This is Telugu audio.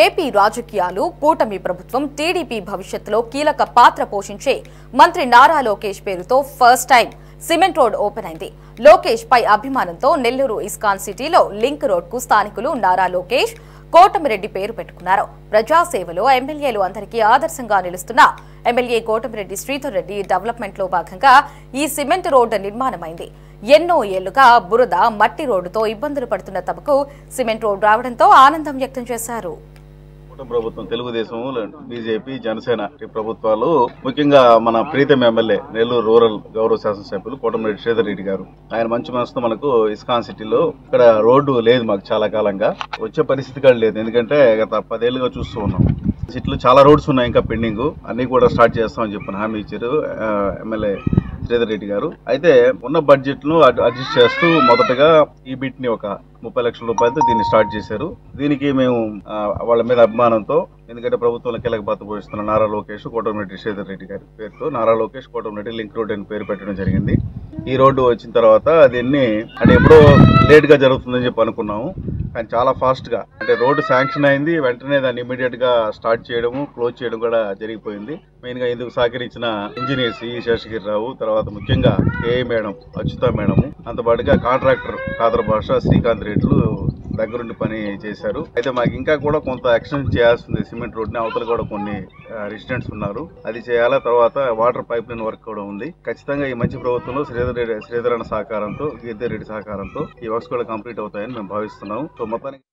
ఏపీ రాజకీయాలు కూటమి ప్రభుత్వం టీడీపీ భవిష్యత్తులో కీలక పాత్ర పోషించే మంత్రి నారా లోకేష్ పేరుతో first time cement road open అయింది. లోకేష్ పై అభిమానంతో నెల్లూరు ఇస్కాన్ సిటీలో లింక్ రోడ్ కు స్థానికులు నారా లోకేష్, కోటమిరెడ్డి పేరు పెట్టుకున్నారు. ప్రజాసేవలో ఎమ్మెల్యేలు అందరికీ ఆదర్శంగా నిలుస్తున్న ఎమ్మెల్యే కోటమిరెడ్డి శ్రీధర్ రెడ్డి డెవలప్మెంట్ లో భాగంగా ఈ సిమెంట్ రోడ్డు నిర్మాణమైంది. ఎన్నో ఏళ్లుగా బురద, మట్టి రోడ్డుతో ఇబ్బందులు పడుతున్న తమకు సిమెంట్ రోడ్ రావడంతో ఆనందం వ్యక్తం చేశారు. ప్రభుత్వం తెలుగుదేశం, బీజేపీ, జనసేన ప్రభుత్వాలు ముఖ్యంగా మన ప్రీతం ఎమ్మెల్యే నెల్లూరు రూరల్ గౌరవ శాసనసభ్యులు కోటమిరెడ్డి శ్రీధర్ రెడ్డి గారు ఆయన మంచి మనసుతో మనకు ఇస్కాన్ సిటీలో ఇక్కడ రోడ్డు లేదు, మాకు చాలా కాలంగా వచ్చే పరిస్థితి కూడా లేదు. ఎందుకంటే గత 10 ఏళ్లుగా చూస్తూ ఉన్నాం. సిటీలో చాలా రోడ్స్ ఉన్నాయి ఇంకా పెండింగ్, అన్ని కూడా స్టార్ట్ చేస్తామని చెప్పిన హామీ ఇచ్చారు ఎమ్మెల్యే శ్రీధర్ రెడ్డి గారు. అయితే ఉన్న బడ్జెట్ ను అడ్జస్ట్ చేస్తూ మొదటగా ఈ బిట్ ని ఒక 30 లక్షల రూపాయలతో దీన్ని స్టార్ట్ చేశారు. దీనికి మేము వాళ్ళ మీద అభిమానంతో, ఎందుకంటే ప్రభుత్వంలో కీలక పాత్ర పోషిస్తున్న నారా లోకేష్, కోటమిరెడ్డి శ్రీధర్ రెడ్డి గారి పేరుతో నారా లోకేష్ కోటమిరెడ్డి లింక్ రోడ్ అని పేరు పెట్టడం జరిగింది. ఈ రోడ్డు వచ్చిన తర్వాత దీన్ని అంటే ఎప్పుడో లేట్ గా జరుగుతుందని చెప్పి అనుకున్నాము, కానీ చాలా ఫాస్ట్ గా అంటే రోడ్డు శాంక్షన్ అయింది, వెంటనే దాన్ని ఇమీడియట్ గా స్టార్ట్ చేయడము, క్లోజ్ చేయడం కూడా జరిగిపోయింది. మెయిన్ గా ఇందుకు సహకరించిన ఇంజనీర్స్ ఈ శేషగిరిరావు, తర్వాత ముఖ్యంగా ఏఐ మేడం అచ్యుత మేడం, అంతపాటుగా కాంట్రాక్టర్ ఖాదర్ భాష, శ్రీకాంత్ రెడ్లు దగ్గరుండి పని చేశారు. అయితే మాకు ఇంకా కూడా కొంత ఎక్స్టెండ్ చేయాల్సింది సిమెంట్ రోడ్ ని. అవతల కూడా కొన్ని రెసిడెంట్స్ ఉన్నారు, అది చేయాలా. తర్వాత వాటర్ పైప్ లైన్ వర్క్ కూడా ఉంది. ఖచ్చితంగా ఈ మంచి ప్రభుత్వంలో శ్రీధర్ అన్న సహకారంతో, గీర్ధర్ రెడ్డి సహకారంతో ఈ వర్క్స్ కూడా కంప్లీట్ అవుతాయని మేము భావిస్తున్నాము. సో మొత్తానికి